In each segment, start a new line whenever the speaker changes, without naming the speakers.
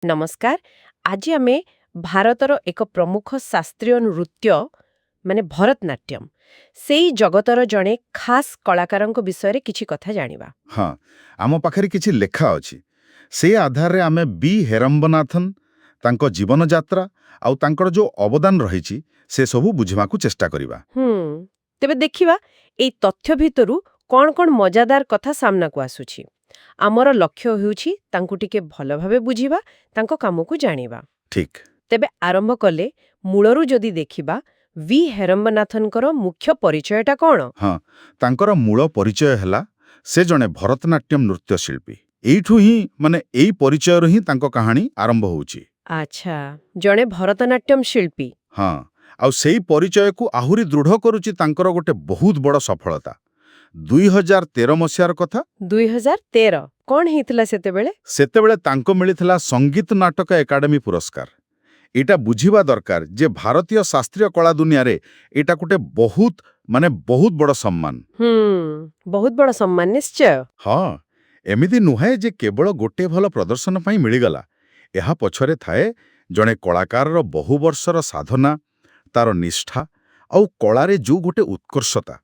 ନମସ୍କାର। ଆଜି ଆମେ ଭାରତର ଏକ ପ୍ରମୁଖ ଶାସ୍ତ୍ରୀୟ ନୃତ୍ୟ ମାନେ ଭରତନାଟ୍ୟମ୍ ସେଇ ଜଗତର ଜଣେ ଖାସ୍ କଳାକାରଙ୍କ ବିଷୟରେ କିଛି କଥା ଜାଣିବା।
ହଁ, ଆମ ପାଖରେ କିଛି ଲେଖା ଅଛି। ସେ ଆଧାରରେ ଆମେ ବି ହେରମ୍ବନାଥନ୍, ତାଙ୍କ ଜୀବନଯାତ୍ରା ଆଉ ତାଙ୍କର ଯେଉଁ ଅବଦାନ ରହିଛି ସେସବୁ ବୁଝିବାକୁ ଚେଷ୍ଟା କରିବା।
ତେବେ ଦେଖିବା ଏଇ ତଥ୍ୟ ଭିତରୁ କ'ଣ କ'ଣ ମଜାଦାର କଥା ସାମ୍ନାକୁ ଆସୁଛି। ଆମର ଲକ୍ଷ୍ୟ ହେଉଛି ତାଙ୍କୁ ଟିକେ ଭଲ ଭାବେ ବୁଝିବା, ତାଙ୍କ କାମକୁ ଜାଣିବା।
ଠିକ୍।
ତେବେ ଆରମ୍ଭ କଲେ ମୂଳରୁ ଯଦି ଦେଖିବା ଭି ହେରମ୍ବନାଥଙ୍କର ମୁଖ୍ୟ ପରିଚୟଟା କ'ଣ?
ହଁ, ତାଙ୍କର ମୂଳ ପରିଚୟ ହେଲା ସେ ଜଣେ ଭରତନାଟ୍ୟମ୍ ନୃତ୍ୟଶିଳ୍ପୀ। ଏଇଠୁ ହିଁ ଏଇ ପରିଚୟରୁ ହିଁ ତାଙ୍କ କାହାଣୀ ଆରମ୍ଭ ହେଉଛି।
ଆଚ୍ଛା, ଜଣେ ଭରତନାଟ୍ୟମ୍ ଶିଳ୍ପୀ।
ହଁ, ଆଉ ସେଇ ପରିଚୟକୁ ଆହୁରି ଦୃଢ଼ କରୁଛି ତାଙ୍କର ଗୋଟେ ବହୁତ ବଡ଼ ସଫଳତା। 2013 ମସିହାର କଥା।
2013 କ'ଣ ହେଇଥିଲା ସେତେବେଳେ?
ସେତେବେଳେ ତାଙ୍କୁ ମିଳିଥିଲା ସଙ୍ଗୀତ ନାଟକ ଏକାଡେମୀ ପୁରସ୍କାର। ଏଇଟା ବୁଝିବା ଦରକାର ଯେ ଭାରତୀୟ ଶାସ୍ତ୍ରୀୟ କଳା ଦୁନିଆରେ ଏଇଟା ଗୋଟେ ବହୁତ ବଡ଼ ସମ୍ମାନ।
ବହୁତ ବଡ଼ ସମ୍ମାନ ନିଶ୍ଚୟ।
ହଁ, ଏମିତି ନୁହେଁ ଯେ କେବଳ ଗୋଟେ ଭଲ ପ୍ରଦର୍ଶନ ପାଇଁ ମିଳିଗଲା। ଏହା ପଛରେ ଥାଏ ଜଣେ କଳାକାରର ବହୁ ବର୍ଷର ସାଧନା, ତାର ନିଷ୍ଠା ଆଉ କଳାରେ ଯୋଉ ଗୋଟେ ଉତ୍କର୍ଷତା,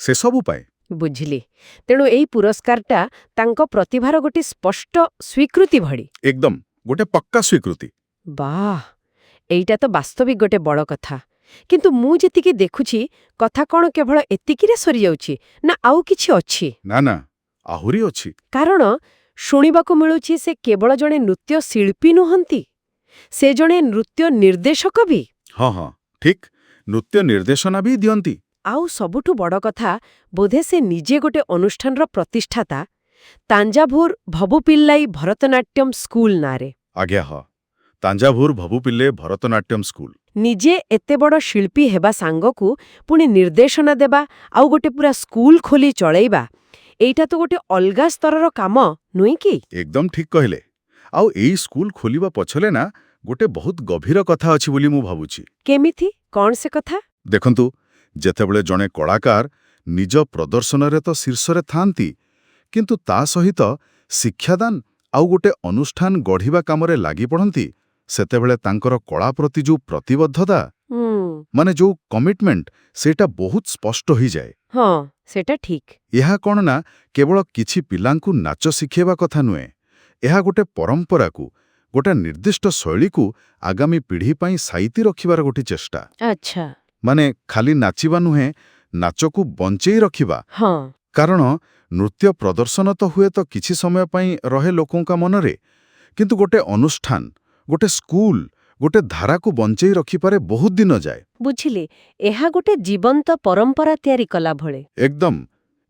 ସେସବୁ ପାଇଁ।
ବୁଝିଲି। ତେଣୁ ଏଇ ପୁରସ୍କାରଟା ତାଙ୍କ ପ୍ରତିଭାର ଗୋଟେ ସ୍ପଷ୍ଟ ସ୍ୱୀକୃତି ଭଳି।
ଏକଦମ ଗୋଟେ ପକ୍କା ସ୍ୱୀକୃତି।
ବାଃ, ଏଇଟା ତ ବାସ୍ତବିକ ଗୋଟେ ବଡ଼ କଥା। କିନ୍ତୁ ମୁଁ ଯେତିକି ଦେଖୁଛି କଥା କ'ଣ କେବଳ ଏତିକିରେ ସରିଯାଉଛି ନା ଆଉ କିଛି ଅଛି?
ନା, ଆହୁରି ଅଛି।
କାରଣ ଶୁଣିବାକୁ ମିଳୁଛି ସେ କେବଳ ଜଣେ ନୃତ୍ୟ ଶିଳ୍ପୀ ନୁହନ୍ତି, ସେ ଜଣେ ନୃତ୍ୟ ନିର୍ଦ୍ଦେଶକ ବି।
ହଁ, ଠିକ୍। ନୃତ୍ୟ ନିର୍ଦ୍ଦେଶନା ବି ଦିଅନ୍ତି।
ଆଉ ସବୁଠୁ ବଡ଼ କଥା, ବୋଧେ ସେ ନିଜେ ଗୋଟେ ଅନୁଷ୍ଠାନର ପ୍ରତିଷ୍ଠାତା, ତାଞ୍ଜାଭୁର ଭବୁପିଲ୍ଲାଇ ଭରତନାଟ୍ୟମ୍ ସ୍କୁଲ ନାଁରେ।
ଆଜ୍ଞା, ହଁ, ତାଞ୍ଜାଭୁର ଭବୁପିଲ୍ଲେ ଭରତନାଟ୍ୟମ୍ ସ୍କୁଲ।
ନିଜେ ଏତେ ବଡ଼ ଶିଳ୍ପୀ ହେବା ସାଙ୍ଗକୁ ପୁଣି ନିର୍ଦ୍ଦେଶନା ଦେବା ଆଉ ଗୋଟେ ପୁରା ସ୍କୁଲ ଖୋଲି ଚଳେଇବା, ଏଇଟା ତ ଗୋଟେ ଅଲଗା ସ୍ତରର କାମ, ନୁହେଁ କି?
ଏକଦମ ଠିକ୍ କହିଲେ। ଆଉ ଏଇ ସ୍କୁଲ ଖୋଲିବା ପଛରେ ନା ଗୋଟେ ବହୁତ ଗଭୀର କଥା ଅଛି ବୋଲି ମୁଁ ଭାବୁଛି।
କେମିତି? କ'ଣ ସେ କଥା?
ଦେଖନ୍ତୁ, ଯେତେବେଳେ ଜଣେ କଳାକାର ନିଜ ପ୍ରଦର୍ଶନରେ ତ ଶୀର୍ଷରେ ଥାଆନ୍ତି, କିନ୍ତୁ ତା ସହିତ ଶିକ୍ଷାଦାନ ଆଉ ଗୋଟେ ଅନୁଷ୍ଠାନ ଗଢ଼ିବା କାମରେ ଲାଗିପଡ଼ନ୍ତି, ସେତେବେଳେ ତାଙ୍କର କଳା ପ୍ରତି ଯୋଉ ପ୍ରତିବଦ୍ଧତା, ଯୋଉ କମିଟମେଣ୍ଟ, ସେଇଟା ବହୁତ ସ୍ପଷ୍ଟ ହୋଇଯାଏ।
ହଁ, ସେଟା ଠିକ୍।
ଏହା କ'ଣ ନା କେବଳ କିଛି ପିଲାଙ୍କୁ ନାଚ ଶିଖେଇବା କଥା ନୁହେଁ, ଏହା ଗୋଟେ ପରମ୍ପରାକୁ, ଗୋଟେ ନିର୍ଦ୍ଦିଷ୍ଟ ଶୈଳୀକୁ ଆଗାମୀ ପିଢ଼ି ପାଇଁ ସାଇତି ରଖିବାର ଗୋଟେ ଚେଷ୍ଟା।
ଆଚ୍ଛା।
ଖାଲି ନାଚିବା ନୁହେଁ, ନାଚକୁ ବଞ୍ଚେଇ ରଖିବା।
ହଁ।
କାରଣ ନୃତ୍ୟ ପ୍ରଦର୍ଶନ ତ ହୁଏତ କିଛି ସମୟ ପାଇଁ ରହେ ଲୋକଙ୍କ ମନରେ, କିନ୍ତୁ ଗୋଟେ ଅନୁଷ୍ଠାନ, ଗୋଟେ ସ୍କୁଲ, ଗୋଟେ ଧାରାକୁ ବଞ୍ଚେଇ ରଖିପାରେ ବହୁତ ଦିନ ଯାଏ।
ବୁଝିଲି। ଏହା ଗୋଟେ ଜୀବନ୍ତ ପରମ୍ପରା ତିଆରି କଲା ଭଳି।
ଏକଦମ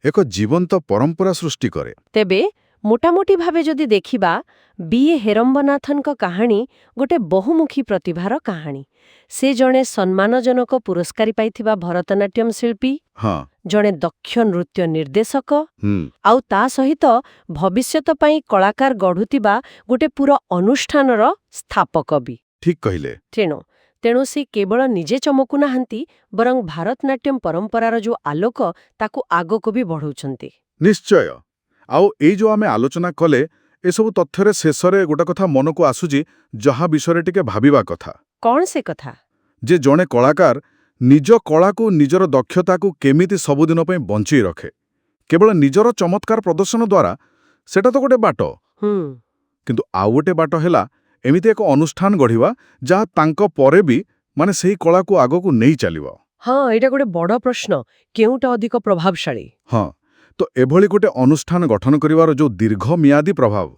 ଏକ ଜୀବନ୍ତ ପରମ୍ପରା ସୃଷ୍ଟି କରେ।
ତେବେ ମୋଟାମୋଟି ଭାବେ ଯଦି ଦେଖିବା, ବି ହେରମ୍ବନାଥଙ୍କ କାହାଣୀ ଗୋଟେ ବହୁମୁଖୀ ପ୍ରତିଭାର କାହାଣୀ। ସେ ଜଣେ ସମ୍ମାନଜନକ ପୁରସ୍କାର ପାଇଥିବା ଭରତନାଟ୍ୟମ୍ ଶିଳ୍ପୀ,
ହଁ,
ଜଣେ ଦକ୍ଷ ନୃତ୍ୟ ନିର୍ଦ୍ଦେଶକ,
ହୁଁ,
ଆଉ ତା ସହିତ ଭବିଷ୍ୟତ ପାଇଁ କଳାକାର ଗଢ଼ୁଥିବା ଗୋଟେ ପୁରା ଅନୁଷ୍ଠାନର ସ୍ଥାପକ ବି।
ଠିକ୍ କହିଲେ।
ତେଣୁ ସେ କେବଳ ନିଜେ ଚମକୁ ନାହାନ୍ତି, ବରଂ ଭାରତନାଟ୍ୟମ୍ ପରମ୍ପରାର ଯୋଉ ଆଲୋକ, ତାକୁ ଆଗକୁ ବି ବଢ଼ଉଛନ୍ତି।
ନିଶ୍ଚୟ। ଆଉ ଏଇ ଯୋଉ ଆମେ ଆଲୋଚନା କଲେ, ଏସବୁ ତଥ୍ୟରେ ଶେଷରେ ଗୋଟେ କଥା ମନକୁ ଆସୁଛି, ଯାହା ବିଷୟରେ ଟିକେ ଭାବିବା କଥା।
କ'ଣ ସେ କଥା?
ଯେ ଜଣେ କଳାକାର ନିଜ କଳାକୁ, ନିଜର ଦକ୍ଷତାକୁ କେମିତି ସବୁଦିନ ପାଇଁ ବଞ୍ଚେଇ ରଖେ। କେବଳ ନିଜର ଚମତ୍କାର ପ୍ରଦର୍ଶନ ଦ୍ୱାରା ସେଟା ତ ଗୋଟେ ବାଟ, କିନ୍ତୁ ଆଉ ଗୋଟେ ବାଟ ହେଲା ଏମିତି ଏକ ଅନୁଷ୍ଠାନ ଗଢ଼ିବା ଯାହା ତାଙ୍କ ପରେ ବି ସେହି କଳାକୁ ଆଗକୁ ନେଇ ଚାଲିବ।
ହଁ, ଏଇଟା ଗୋଟେ ବଡ଼ ପ୍ରଶ୍ନ। କେଉଁଟା ଅଧିକ ପ୍ରଭାବଶାଳୀ?
ହଁ, ତ ଏଭଳି ଗୋଟେ ଅନୁଷ୍ଠାନ ଗଠନ କରିବାର ଯୋଉ ଦୀର୍ଘମିଆଦୀ ପ୍ରଭାବ,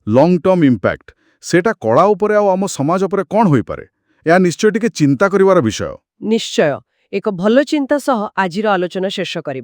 ଲଙ୍ଗ ଟର୍ମ ଇମ୍ପ୍ୟାକ୍ଟ, ସେଟା କଳା ଉପରେ ଆଉ ଆମ ସମାଜ ଉପରେ କ'ଣ ହୋଇପାରେ, ଏହା ନିଶ୍ଚୟ ଟିକେ ଚିନ୍ତା କରିବାର ବିଷୟ।
ନିଶ୍ଚୟ। ଏକ ଭଲ ଚିନ୍ତା ସହ ଆଜିର ଆଲୋଚନା ଶେଷ କରିବା।